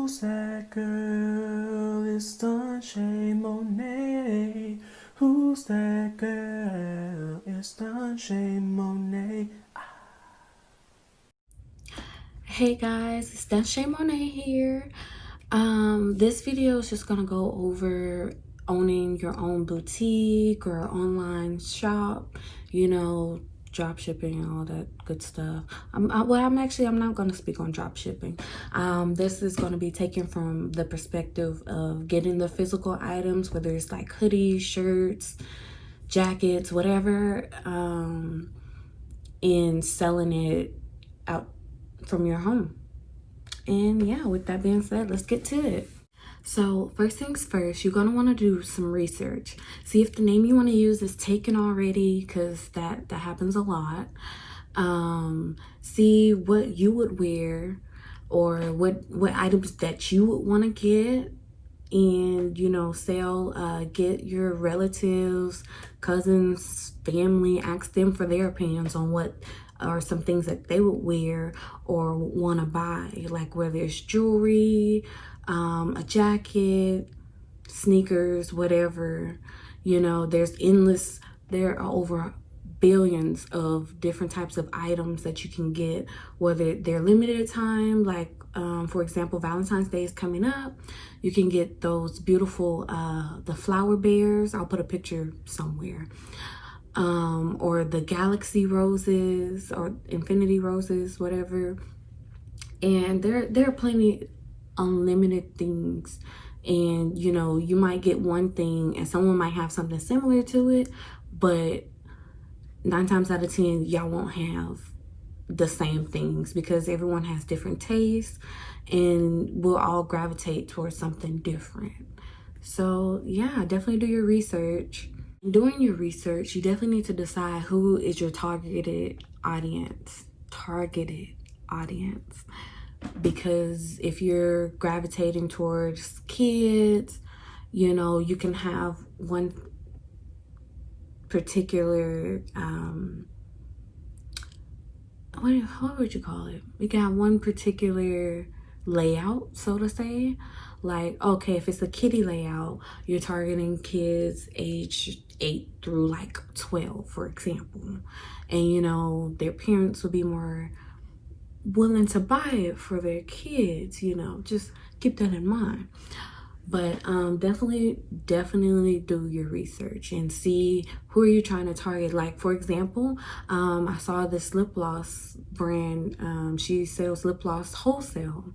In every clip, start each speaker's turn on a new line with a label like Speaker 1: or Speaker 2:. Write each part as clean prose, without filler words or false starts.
Speaker 1: Who's that girl? It's Sunshine Monet. Who's that girl? It's Sunshine Monet.
Speaker 2: Hey guys, it's Valentine here. This video is just gonna go over owning your own boutique or online shop, drop shipping and all that good stuff. I'm not gonna speak on drop shipping. This is gonna be taken from the perspective of getting the physical items, whether it's like hoodies, shirts, jackets, whatever, and selling it out from your home. And yeah, with that being said, let's get to it. So first things first, you're going to want to do some research. See if the name you want to use is taken already, because that happens a lot. See what you would wear or what items that you would want to get, and sell, get your relatives, cousins, family, ask them for their opinions on what are some things that they would wear or want to buy, like whether it's jewelry, a jacket, sneakers, whatever. There are over billions of different types of items that you can get, whether they're limited time, like for example, Valentine's Day is coming up. You can get those beautiful the flower bears. I'll put a picture somewhere. Or the galaxy roses or infinity roses, whatever. And there are plenty unlimited things, and you might get one thing and someone might have something similar to it, but 9 times out of 10 y'all won't have the same things, because everyone has different tastes and we'll all gravitate towards something different. So yeah, definitely do your research. Doing your research, you definitely need to decide who is your targeted audience. Because if you're gravitating towards kids, you can have one particular what would you call it? We can have one particular layout, so to say. Like, okay, if it's a kiddie layout, you're targeting kids age 8 through like 12, for example. And their parents would be more willing to buy it for their kids, just keep that in mind. But definitely do your research and see who are you trying to target. Like, for example, I saw this lip gloss brand. She sells lip gloss wholesale,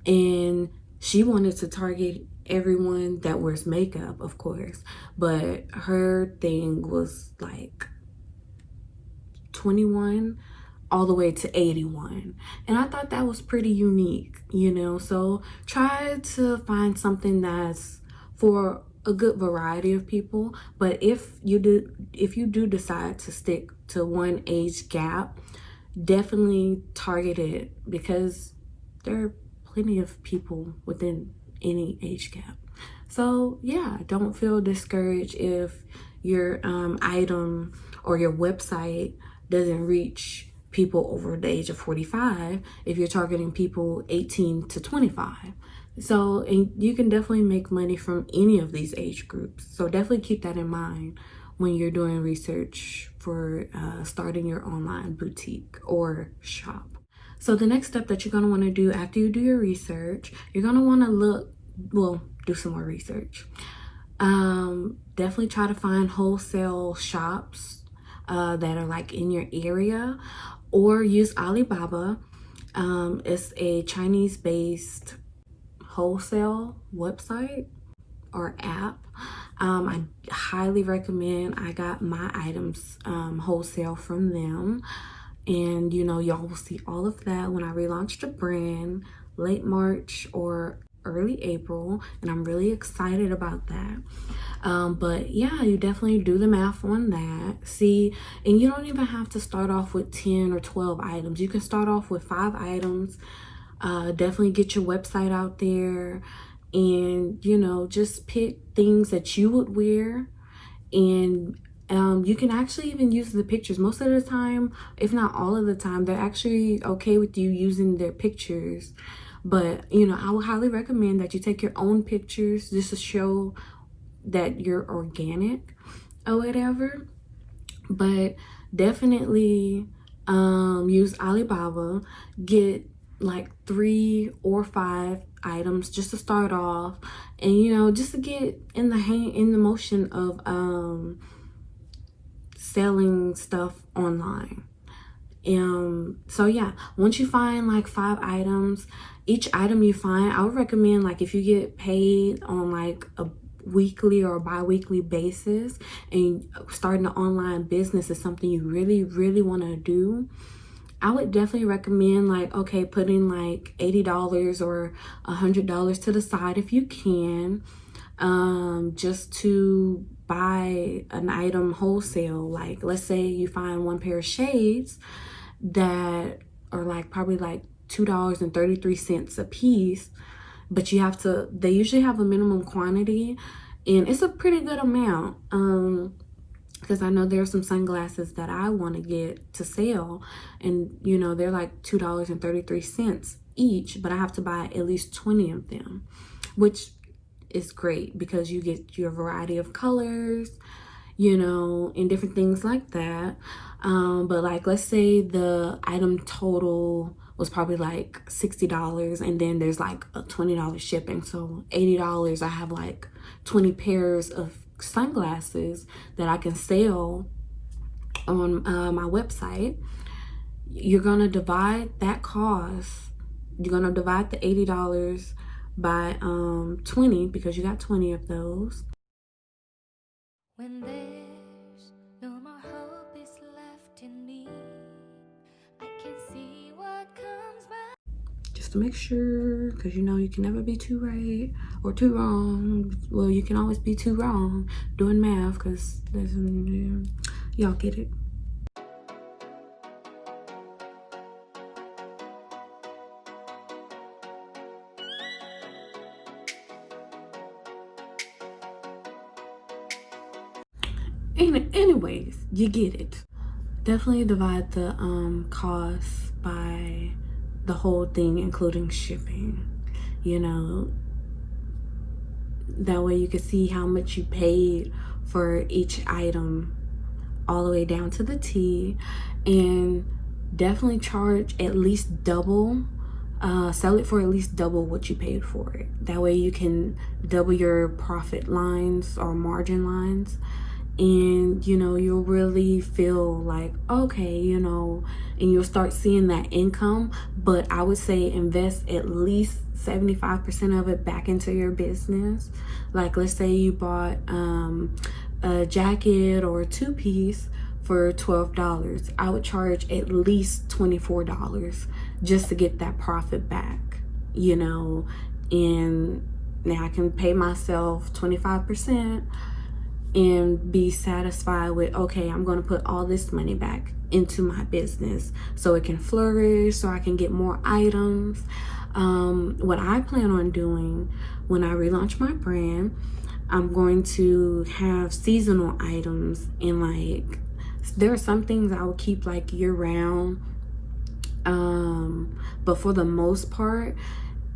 Speaker 2: and she wanted to target everyone that wears makeup, of course, but her thing was like 21 all the way to 81, and I thought that was pretty unique. So try to find something that's for a good variety of people. But if you do decide to stick to one age gap, definitely target it, because there are plenty of people within any age gap. So yeah, don't feel discouraged if your item or your website doesn't reach people over the age of 45, if you're targeting people 18 to 25. So, and you can definitely make money from any of these age groups. So definitely keep that in mind when you're doing research for starting your online boutique or shop. So the next step that you're going to want to do after you do your research, you're going to want to do some more research. Definitely try to find wholesale shops that are like in your area, or use Alibaba. It's a Chinese-based wholesale website or app. I highly recommend. I got my items wholesale from them, and y'all will see all of that when I relaunch the brand late March or early April, and I'm really excited about that. But yeah, you definitely do the math on that. See, and you don't even have to start off with 10 or 12 items. You can start off with 5 items. Definitely get your website out there, and just pick things that you would wear. And you can actually even use the pictures. Most of the time, if not all of the time, they're actually okay with you using their pictures. But you know, I would highly recommend that you take your own pictures just to show that you're organic or whatever. But definitely use Alibaba, get like 3 or 5 items just to start off, and you know, just to get in the motion of selling stuff online. So yeah, once you find like 5 items, each item you find, I would recommend, like, if you get paid on like a weekly or bi-weekly basis and starting an online business is something you really want to do, I would definitely recommend, like, okay, putting like $80 or $100 to the side if you can, just to buy an item wholesale. Like, let's say you find one pair of shades that are like probably like $2.33 a piece, but they usually have a minimum quantity, and it's a pretty good amount. Because I know there are some sunglasses that I want to get to sell, and you know, they're like $2.33 each, but I have to buy at least 20 of them, which is great because you get your variety of colors, you know, and different things like that. But like, let's say the item total was probably like $60, and then there's like a $20 shipping, so $80. I have like 20 pairs of sunglasses that I can sell on my website. You're gonna divide that cost. You're gonna divide the $80 by 20, because you got 20 of those.
Speaker 3: When there's no more hope is left in me, I can see what comes by.
Speaker 2: Just to make sure, because you know, you can never be too right or too wrong. Well, you can always be too wrong doing math, because y'all get it. Anyways, you get it. Definitely divide the cost by the whole thing, including shipping. You know, that way you can see how much you paid for each item, all the way down to the T. And definitely charge at least double. Sell it for at least double what you paid for it. That way you can double your profit lines or margin lines, and you know, you'll really feel like, okay, you know, and you'll start seeing that income. But I would say invest at least 75% of it back into your business. Like, let's say you bought a jacket or a 2-piece for $12. I would charge at least $24 just to get that profit back, you know. And now I can pay myself 25% and be satisfied with, okay, I'm going to put all this money back into my business so it can flourish, so I can get more items. What I plan on doing when I relaunch my brand, I'm going to have seasonal items, and like, there are some things I will keep like year round, but for the most part,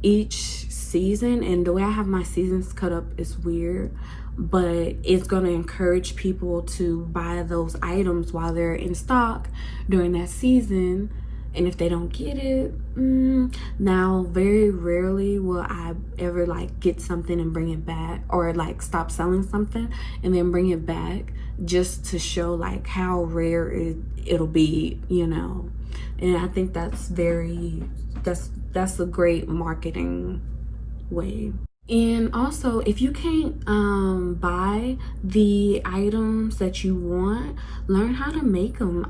Speaker 2: each season, and the way I have my seasons cut up is weird, but it's going to encourage people to buy those items while they're in stock during that season. And if they don't get it, now very rarely will I ever like get something and bring it back, or like stop selling something and then bring it back, just to show like how rare it'll be, you know. And I think that's a great marketing way. And also, if you can't buy the items that you want, learn how to make them.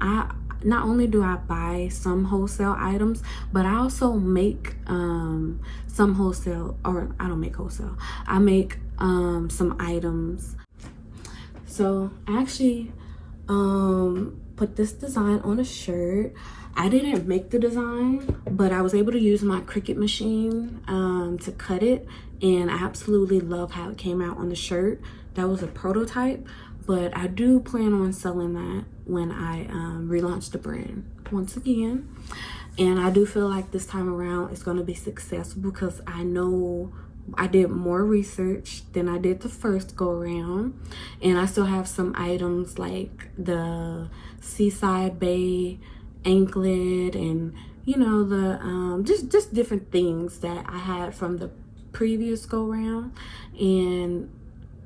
Speaker 2: Not only do I buy some wholesale items, but I also make some wholesale, or I don't make wholesale. I make some items. So I actually put this design on a shirt. I didn't make the design, but I was able to use my Cricut machine to cut it, and I absolutely love how it came out on the shirt. That was a prototype, but I do plan on selling that when I relaunch the brand once again. And I do feel like this time around it's going to be successful because I know I did more research than I did the first go around, and I still have some items like the Seaside Bay anklet and the just different things that I had from the previous go round. And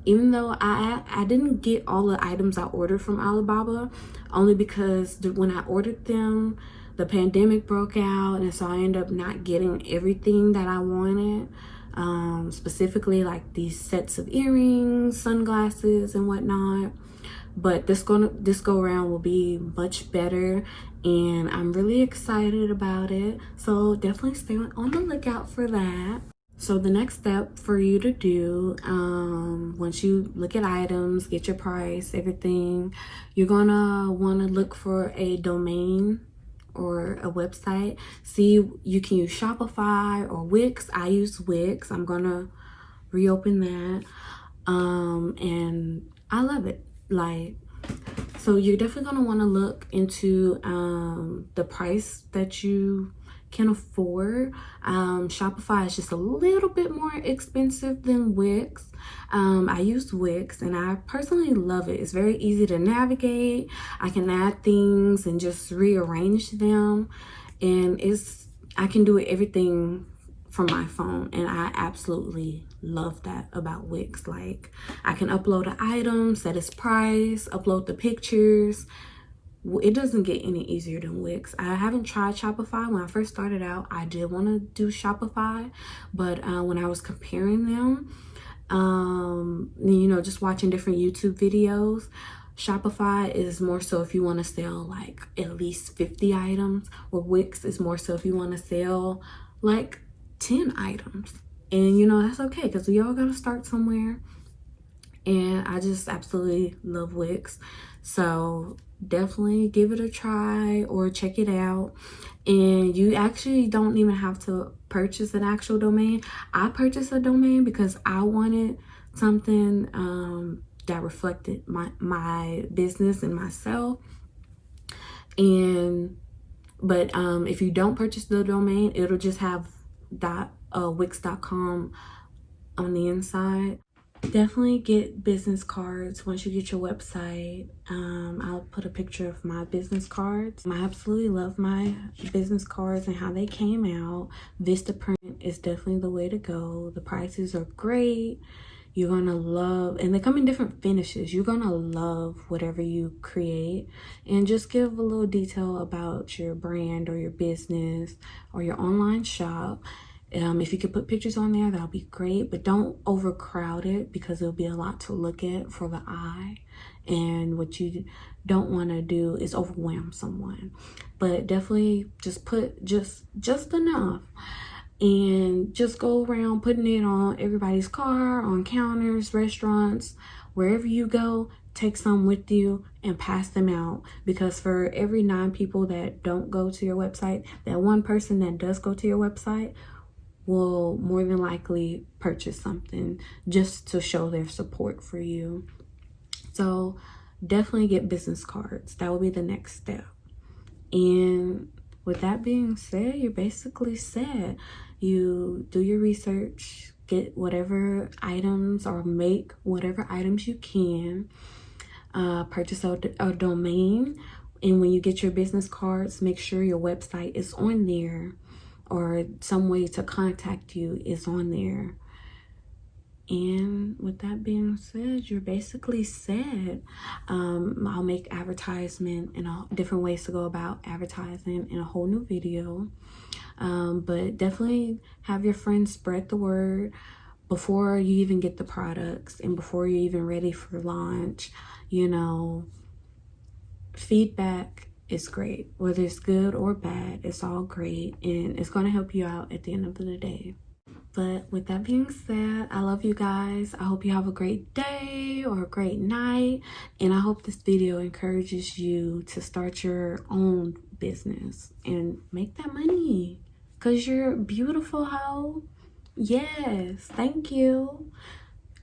Speaker 2: even though I didn't get all the items I ordered from Alibaba, only because when I ordered them, the pandemic broke out, and so I ended up not getting everything that I wanted. Specifically like these sets of earrings, sunglasses, and whatnot. But this go around will be much better, and I'm really excited about it. So definitely stay on the lookout for that. So the next step for you to do, once you look at items, get your price, everything, you're gonna want to look for a domain or a website. See, you can use Shopify or Wix. I use Wix. I'm gonna reopen that, and I love it. Like, so you're definitely gonna want to look into the price that you can afford. Shopify is just a little bit more expensive than Wix. I use Wix and I personally love it. It's very easy to navigate. I can add things and just rearrange them, and I can do everything from my phone, and I absolutely love that about Wix. Like, I can upload an item, set its price, upload the pictures. It doesn't get any easier than Wix. I haven't tried Shopify. When I first started out, I did want to do Shopify, but when I was comparing them, just watching different YouTube videos, Shopify is more so if you want to sell like at least 50 items, or Wix is more so if you want to sell like 10 items. And that's okay, because we all got to start somewhere. And I just absolutely love Wix. So definitely give it a try or check it out. And you actually don't even have to purchase an actual domain. I purchased a domain because I wanted something that reflected my business and myself. But if you don't purchase the domain, it'll just have wix.com on the inside. Definitely get business cards once you get your website. I'll put a picture of my business cards. I absolutely love my business cards and how they came out. Vistaprint is definitely the way to go. The prices are great. You're gonna love, and they come in different finishes. You're gonna love whatever you create, and just give a little detail about your brand or your business or your online shop. If you could put pictures on there, that'll be great, but don't overcrowd it because it'll be a lot to look at for the eye. And what you don't want to do is overwhelm someone. But definitely just put just enough, and just go around putting it on everybody's car, on counters, restaurants, wherever you go. Take some with you and pass them out, because for every 9 people that don't go to your website, that one person that does go to your website will more than likely purchase something just to show their support for you. So definitely get business cards. That will be the next step. And with that being said, you're basically set. You do your research, get whatever items or make whatever items you can, purchase a domain. And when you get your business cards, make sure your website is on there, or some way to contact you is on there. And with that being said, you're basically set. I'll make advertisement and different ways to go about advertising in a whole new video. But definitely have your friends spread the word before you even get the products and before you're even ready for launch. Feedback is great, whether it's good or bad. It's all great, and it's going to help you out at the end of the day. But with that being said, I love you guys. I hope you have a great day or a great night, and I hope this video encourages you to start your own business and make that money, because you're beautiful, hoe. Yes, thank you.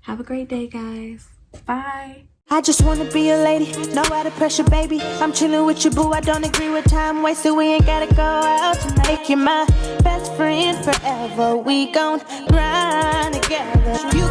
Speaker 2: Have a great day, guys. Bye.
Speaker 4: I just wanna be a lady, no out of pressure, baby. I'm chilling with you, boo. I don't agree with time wasted. We ain't gotta go out to make you my best friend forever. We gon' grind together. You